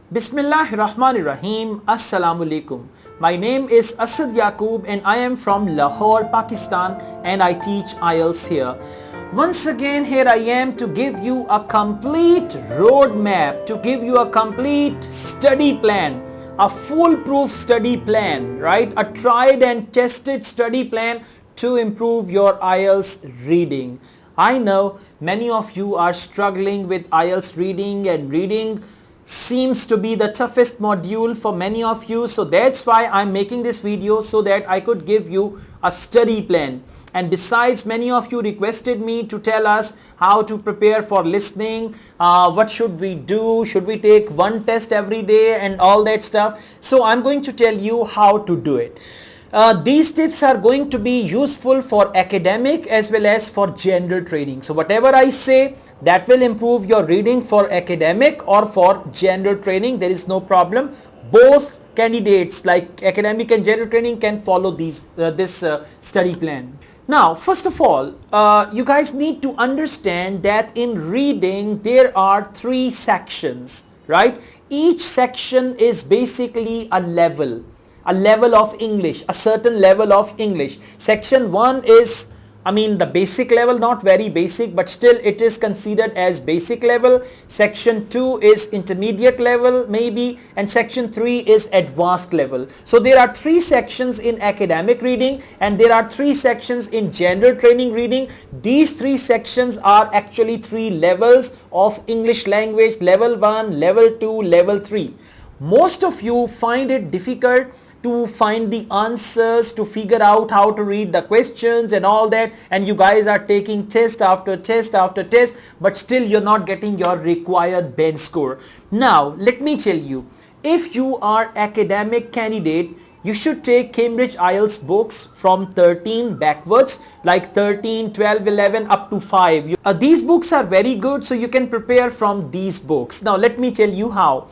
Bismillahirrahmanirrahim. Assalamu alaikum. My name is Asad Yaqub and I am from Lahore, Pakistan, and I teach Ielts here. Once again, here I am to give you a complete roadmap, to give you a complete study plan, a foolproof study plan, right? A tried and tested study plan to improve your Ielts reading. I know many of you are struggling with Ielts reading, and reading seems to be the toughest module for many of you. So that's why I'm making this video, so that I could give you a study plan. And besides, many of you requested me to tell us how to prepare for listening, what should we do, should we take one test every day and all that stuff. So I'm going to tell you how to do it. These tips are going to be useful for academic as well as for general training. So whatever I say, that will improve your reading for academic or for general training. There is no problem. Both candidates, like academic and general training, can follow this study plan. Now, first of all, you guys need to understand that in reading there are 3 sections, right? Each section is basically a level of English, a certain level of English. Section 1 is, the basic level, not very basic, but still it is considered as basic level. Section 2 is intermediate level maybe, and section 3 is advanced level. So there are 3 sections in academic reading and there are 3 sections in general training reading. These 3 sections are actually 3 levels of English language: level 1, level 2, level 3. Most of you find it difficult to find the answers, to figure out how to read the questions and all that, and you guys are taking test after test after test, but still you're not getting your required bench score. Now let me tell you, if you are academic candidate, you should take Cambridge Ielts books from 13 backwards, like 13, 12, 11 up to 5. These books are very good, so you can prepare from these books. Now let me tell you how.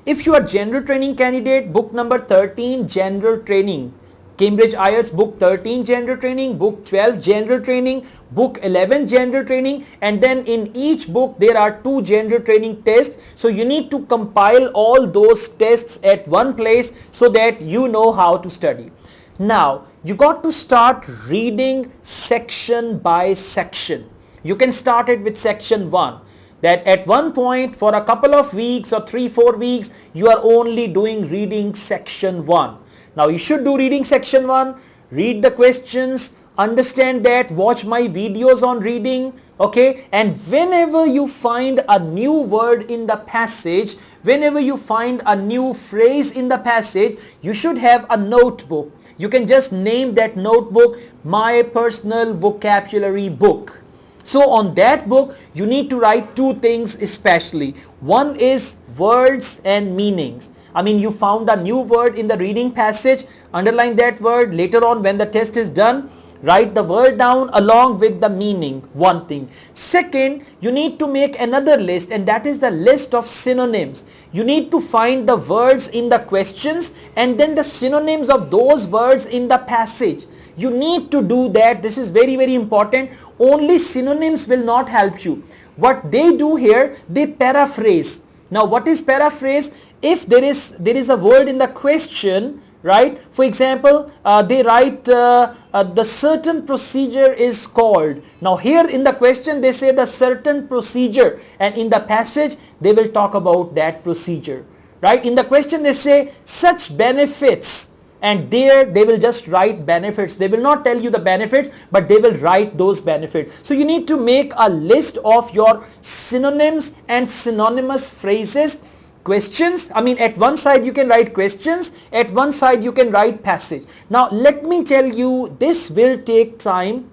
If you are general training candidate, book number 13, general training, Cambridge Ielts book 13, general training, book 12, general training, book 11, general training, and then in each book there are 2 general training tests. So you need to compile all those tests at one place so that you know how to study. Now you got to start reading section by section. You can start it with section 1. That at one point for a couple of weeks or 3-4 weeks, you are only doing reading section 1. Now you should do reading section 1, read the questions, understand that, watch my videos on reading, okay? And whenever you find a new word in the passage, whenever you find a new phrase in the passage, you should have a notebook. You can just name that notebook My Personal Vocabulary Book. So on that book, you need to write 2 things especially. One is words and meanings. You found a new word in the reading passage, underline that word. Later on when the test is done, write the word down along with the meaning, one thing. Second, you need to make another list, and that is the list of synonyms. You need to find the words in the questions and then the synonyms of those words in the passage. You need to do that. This is very, very important. Only synonyms will not help you. What they do here, they paraphrase. Now what is paraphrase? If there is a word in the question, right? For example, they write the certain procedure is called. Now here in the question they say the certain procedure, and in the passage they will talk about that procedure, right? In the question they say such benefits, and there they will just write benefits. They will not tell you the benefits, but they will write those benefits. So you need to make a list of your synonyms and synonymous phrases. Questions, at one side you can write questions, at one side you can write passage. Now let me tell you, this will take time,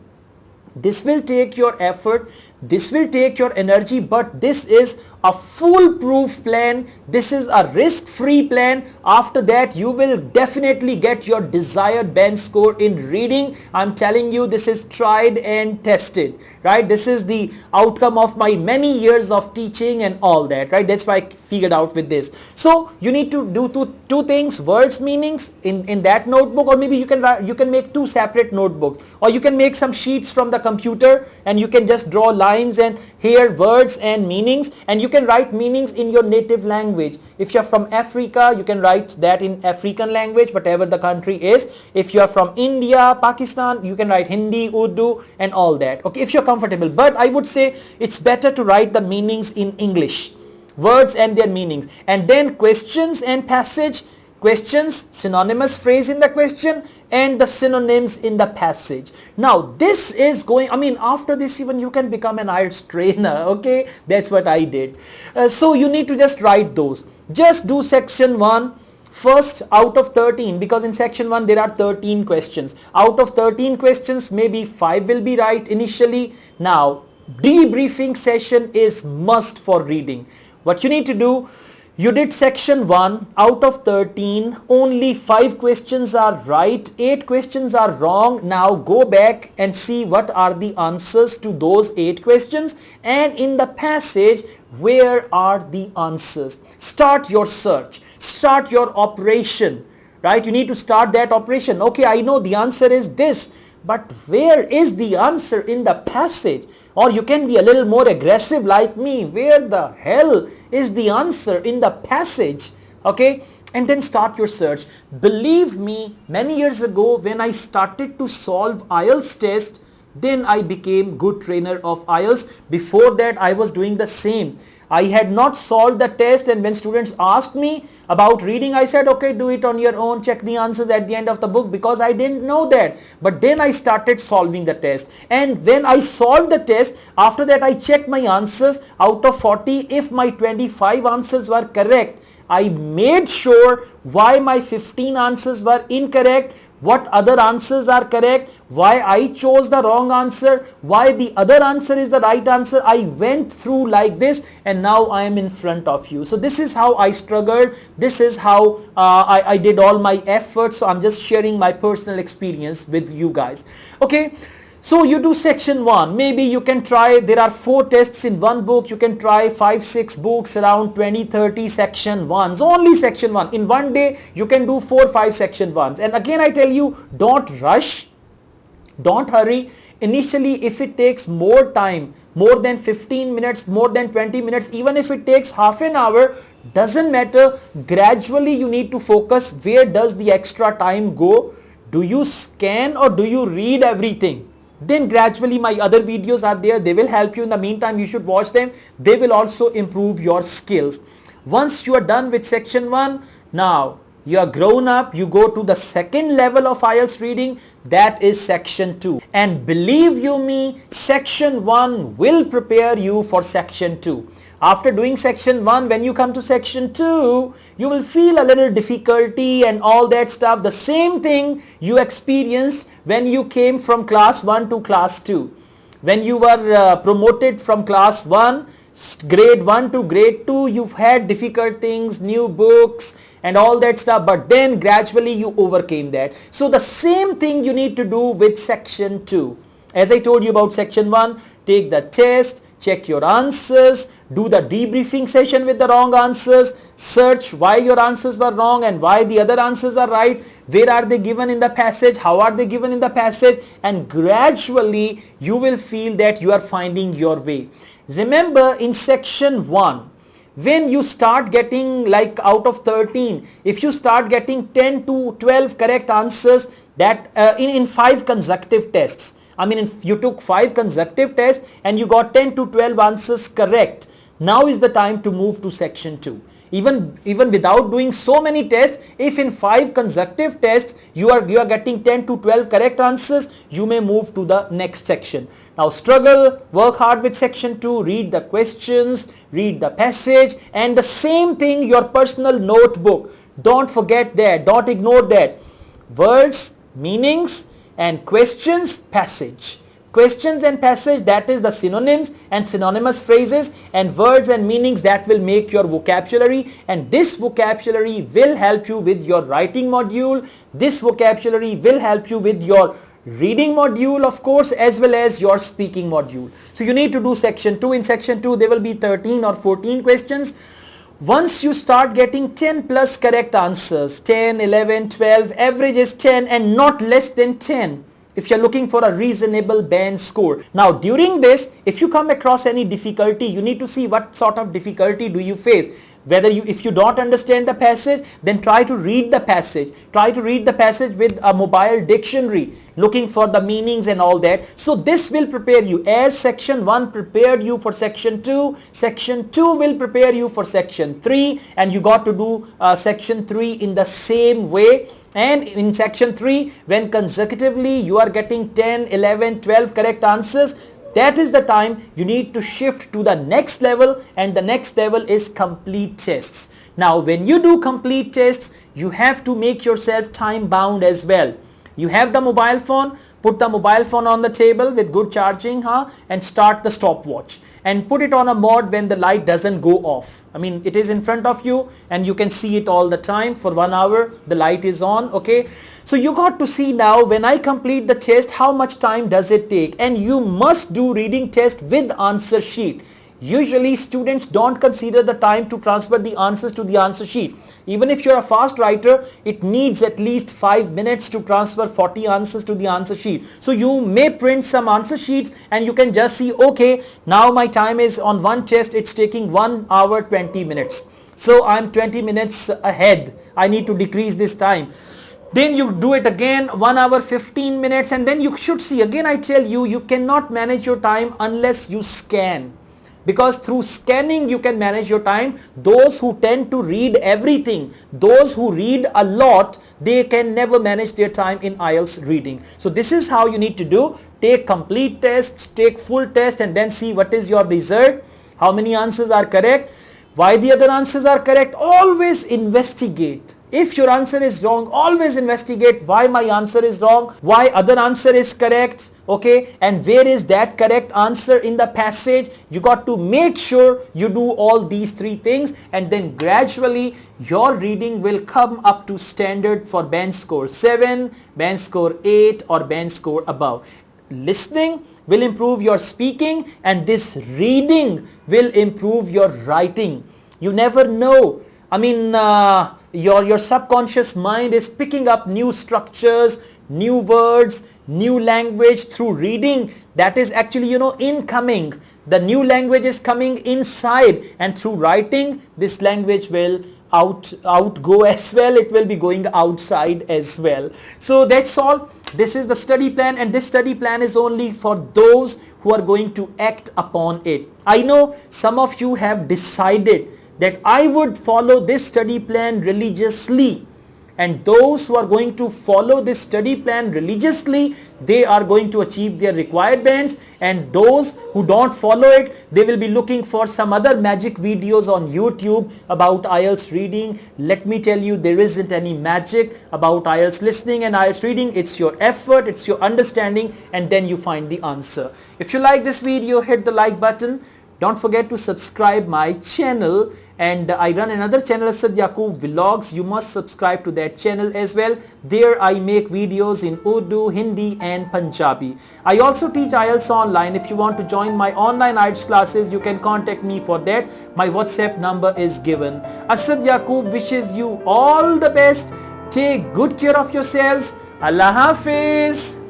this will take your effort, this will take your energy, but this is a foolproof plan. This is a risk-free plan. After that you will definitely get your desired bench score in reading. I'm telling you, this is tried and tested, right? This is the outcome of my many years of teaching and all that, right? That's why I figured out with this. So you need to do two things: words, meanings in that notebook, or maybe you can make 2 separate notebooks, or you can make some sheets from the computer and you can just draw lines and here words and meanings, and you can write meanings in your native language. If you're from Africa, you can write that in African language, whatever the country is. If you're from India, Pakistan, you can write Hindi, Urdu and all that. Okay, if you're comfortable. But I would say it's better to write the meanings in English. Words and their meanings. And then questions and passage. Questions, synonymous phrase in the question and the synonyms in the passage. Now this is going, after this even you can become an IELTS trainer. Okay, that's what I did. So you need to just write those. Just do section 1 first out of 13, because in section 1 there are 13 questions. Out of 13 questions, maybe 5 will be right initially. Now debriefing session is must for reading. What you need to do, you did section 1 out of 13, only 5 questions are right, 8 questions are wrong. Now go back and see what are the answers to those 8 questions, and in the passage where are the answers. Start your search, start your operation, right? You need to start that operation. Okay, I know the answer is this, but where is the answer in the passage? Or you can be a little more aggressive like me. Where the hell is the answer in the passage? Okay, and then start your search. Believe me, many years ago when I started to solve IELTS test, then I became good trainer of IELTS. Before that I was doing the same. I had not solved the test, and when students asked me about reading, I said, okay, do it on your own, check the answers at the end of the book, because I didn't know that. But then I started solving the test, and when I solved the test, after that I checked my answers. Out of 40, if my 25 answers were correct, I made sure why my 15 answers were incorrect, what other answers are correct, why I chose the wrong answer, why the other answer is the right answer. I went through like this, and now I am in front of you. So this is how I struggled. This is how I did all my efforts. So I'm just sharing my personal experience with you guys. Okay. So you do section 1, maybe you can try, there are 4 tests in one book, you can try 5-6 books, around 20-30 section 1s, only section 1. In one day you can do 4-5 section 1s. And again I tell you, don't rush, don't hurry. Initially if it takes more time, more than 15 minutes, more than 20 minutes, even if it takes half an hour, doesn't matter. Gradually you need to focus, where does the extra time go? Do you scan or do you read everything? Then gradually my other videos are there, they will help you. In the meantime you should watch them, they will also improve your skills. Once you are done with section 1, now you are grown up, you go to the second level of IELTS reading, that is section 2. And believe you me, section 1 will prepare you for section 2. After doing section 1, when you come to section 2, you will feel a little difficulty and all that stuff. The same thing you experienced when you came from class 1 to class 2. When you were promoted from class 1, grade 1 to grade 2, you've had difficult things, new books and all that stuff, but then gradually you overcame that. So the same thing you need to do with section 2. As I told you about section 1, take the test, check your answers, do the debriefing session with the wrong answers, search why your answers were wrong and why the other answers are right, where are they given in the passage, how are they given in the passage, and gradually you will feel that you are finding your way. Remember, in section 1, when you start getting, like out of 13, if you start getting 10 to 12 correct answers, that in 5 consecutive tests, if you took 5 consecutive tests and you got 10 to 12 answers correct, now is the time to move to section 2. Even without doing so many tests, if in 5 consecutive tests you are getting 10 to 12 correct answers, you may move to the next section. Now struggle, work hard with section 2, read the questions, read the passage, and the same thing, your personal notebook. Don't forget that, don't ignore that. Words, meanings, and questions, passage. Questions and passage, that is the synonyms and synonymous phrases, and words and meanings that will make your vocabulary, and this vocabulary will help you with your writing module. This vocabulary will help you with your reading module, of course, as well as your speaking module. So you need to do section 2. In section 2 there will be 13 or 14 questions. Once you start getting 10 plus correct answers, 10, 11, 12, average is 10 and not less than 10. if you're looking for a reasonable band score. Now during this, if you come across any difficulty, you need to see what sort of difficulty do you face. If you don't understand the passage, then try to read the passage. Try to read the passage with a mobile dictionary, looking for the meanings and all that. So this will prepare you. As section 1 prepared you for section 2, section 2 will prepare you for section 3, and you got to do section 3 in the same way. And in section 3, when consecutively you are getting 10, 11, 12 correct answers, that is the time you need to shift to the next level, and the next level is complete tests. Now when you do complete tests, you have to make yourself time bound as well. You have the mobile phone, put the mobile phone on the table with good charging, and start the stopwatch and put it on a mode when the light doesn't go off. I mean, it is in front of you and you can see it all the time. For 1 hour the light is on, okay? So you got to see now, when I complete the test, how much time does it take? And you must do reading test with answer sheet. Usually students don't consider the time to transfer the answers to the answer sheet. Even if you're a fast writer, it needs at least 5 minutes to transfer 40 answers to the answer sheet. So you may print some answer sheets and you can just see, okay, now my time is on one test, it's taking 1 hour 20 minutes. So I'm 20 minutes ahead. I need to decrease this time. Then you do it again, 1 hour 15 minutes, and then you should see, again I tell you, you cannot manage your time unless you scan. Because through scanning you can manage your time. Those who tend to read everything, those who read a lot, they can never manage their time in IELTS reading. So this is how you need to do. Take complete tests, take full test, and then see what is your result, how many answers are correct, why the other answers are correct. Always investigate. If your answer is wrong, always investigate why my answer is wrong, why other answer is correct, okay, and where is that correct answer in the passage. You got to make sure you do all these 3 things, and then gradually your reading will come up to standard for band score 7, band score 8 or band score above. Listening will improve your speaking, and this reading will improve your writing. You never know. I mean, your subconscious mind is picking up new structures, new words, new language through reading. That is actually, incoming. The new language is coming inside, and through writing, this language will outgo as well. It will be going outside as well. So that's all. This is the study plan, and this study plan is only for those who are going to act upon it. I know some of you have decided that I would follow this study plan religiously, and those who are going to follow this study plan religiously, they are going to achieve their required bands, and those who don't follow it, they will be looking for some other magic videos on YouTube about IELTS reading. Let me tell you, there isn't any magic about IELTS listening and IELTS reading. It's your effort, it's your understanding, and then you find the answer. If you like this video, hit the like button. Don't forget to subscribe my channel, and I run another channel, Asad Yaqub'S Vlogs. You must subscribe to that channel as well. There I make videos in Urdu, Hindi and Punjabi. I also teach IELTS online. If you want to join my online IELTS classes, you can contact me for that. My WhatsApp number is given. Asad Yaqub wishes you all the best. Take good care of yourselves. Allah Hafiz.